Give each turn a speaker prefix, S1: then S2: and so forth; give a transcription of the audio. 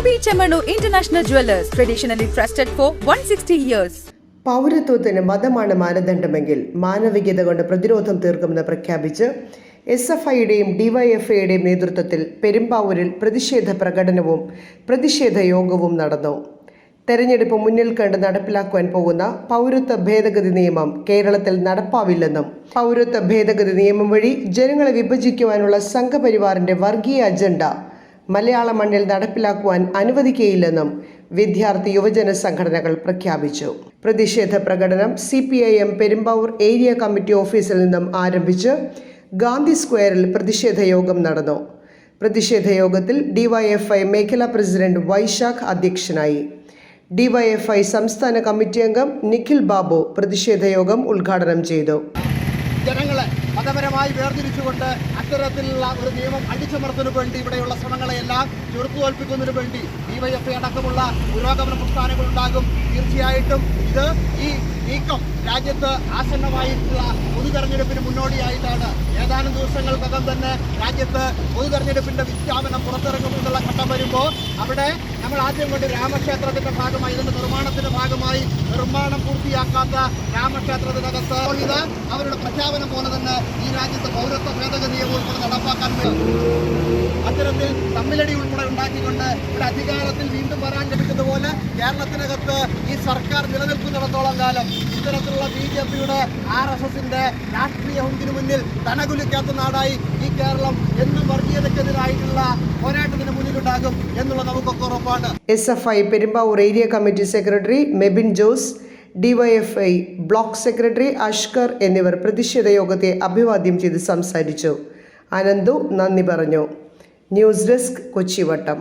S1: Bobby Chamanu International Jewelers, traditionally trusted for 160 years.
S2: പൗരത്വത്തിന് മതമാണ് മാനദണ്ഡമെങ്കിൽ മാനവികത കൊണ്ട് പ്രതിരോധം തീർക്കുമെന്ന് പ്രഖ്യാപിച്ച് SFIയുടെയും DYFIയുടെയും നേതൃത്വത്തിൽ പെരുമ്പാവൂരിൽ പ്രതിഷേധ പ്രകടനവും പ്രതിഷേധ യോഗവും നടന്നു. തെരഞ്ഞെടുപ്പ് മുന്നിൽ കണ്ട് നടപ്പിലാക്കുവാൻ പോകുന്ന പൗരത്വ ഭേദഗതി നിയമം കേരളത്തിൽ നടപ്പാവില്ലെന്നും പൗരത്വ ഭേദഗതി നിയമം വഴി ജനങ്ങളെ വിഭജിക്കുവാനുള്ള സംഘപരിവാറിന്റെ വർഗീയ അജണ്ട മലയാള മണ്ണിൽ നടപ്പിലാക്കുവാൻ അനുവദിക്കുകയില്ലെന്നും വിദ്യാർത്ഥി യുവജന സംഘടനകൾ പ്രഖ്യാപിച്ചു. പ്രതിഷേധ പ്രകടനം CPIM പെരുമ്പാവൂർ ഏരിയ കമ്മിറ്റി ഓഫീസിൽ നിന്നും ആരംഭിച്ച് ഗാന്ധി സ്ക്വയറിൽ പ്രതിഷേധ യോഗം നടന്നു. പ്രതിഷേധ യോഗത്തിൽ DYFI മേഖലാ പ്രസിഡന്റ് വൈശാഖ് അധ്യക്ഷനായി. DYFI സംസ്ഥാന കമ്മിറ്റി അംഗം നിഖിൽ ബാബു പ്രതിഷേധ യോഗം ഉദ്ഘാടനം ചെയ്തു.
S3: ജനങ്ങളെ മതപരമായി വേർതിരിച്ചുകൊണ്ട് അത്തരത്തിലുള്ള ഒരു നിയമം അടിച്ചമർത്തുന്നതിനു വേണ്ടി ഇവിടെയുള്ള ശ്രമങ്ങളെയെല്ലാം ചെറുത്തുതോൽപ്പിക്കുന്നതിനു വേണ്ടി DYFI അടക്കമുള്ള പുരോഗമന പ്രസ്ഥാനങ്ങളുണ്ടാകും. തീർച്ചയായിട്ടും ഈ നീക്കം രാജ്യത്ത് ആസന്നമായിട്ടുള്ള പൊതുതെരഞ്ഞെടുപ്പിന് മുന്നോടിയായിട്ടാണ്. ഏതാനും ദിവസങ്ങൾക്കകം തന്നെ രാജ്യത്ത് പൊതുതെരഞ്ഞെടുപ്പിന്റെ വിജ്ഞാപനം പുറത്തിറങ്ങുമെന്നുള്ള ഘട്ടം വരുമ്പോൾ അവിടെ നമ്മൾ ആദ്യം കൊണ്ട് രാമക്ഷേത്രത്തിന്റെ ഭാഗമായി ഇതിന്റെ നിർമ്മാണത്തിന്റെ ഭാഗമായി നിർമ്മാണം പൂർത്തിയാക്കാത്ത രാമക്ഷേത്രത്തിനകത്ത് ഇത് അവരുടെ പ്രഖ്യാപനം പോലെ തന്നെ ഈ രാജ്യത്ത് പൗരത്വ ഭേദഗതി നിയമം ഉൾപ്പെടെ നടപ്പാക്കാൻ അത്തരത്തിൽ തമ്മിലടി ഉൾപ്പെടെ ഉണ്ടാക്കിക്കൊണ്ട് ഇവിടെ അധികാരത്തിൽ വീണ്ടും വരാൻ ലഭിക്കുന്ന പോലെ കേരളത്തിനകത്ത് ഈ സർക്കാർ നിലനിൽക്കുന്നിടത്തോളം കാലം ഇത്തരത്തിലുള്ള BJPയുടെ RSSന്റെ രാഷ്ട്രീയ ഹുങ്കിന് മുന്നിൽ തനകുലിക്കാത്ത നാടായി ഈ കേരളം എന്നും വർഗീയതയ്ക്കെതിരായിട്ടുള്ള പോരാട്ടത്തിന് മുന്നിലുണ്ടാകും എന്നുള്ളത് നമുക്കൊക്കെ ഉറപ്പാണ്.
S2: SFI Perumbavoor area committee secretary Mebin Jose, DYFI block secretary Ashkar എന്നിവർ പ്രതിഷേധ യോഗത്തെ അഭിവാദ്യം ചെയ്ത് സംസാരിച്ചു. അനന്തു നന്ദി പറഞ്ഞു. News desk കൊച്ചിവട്ടം.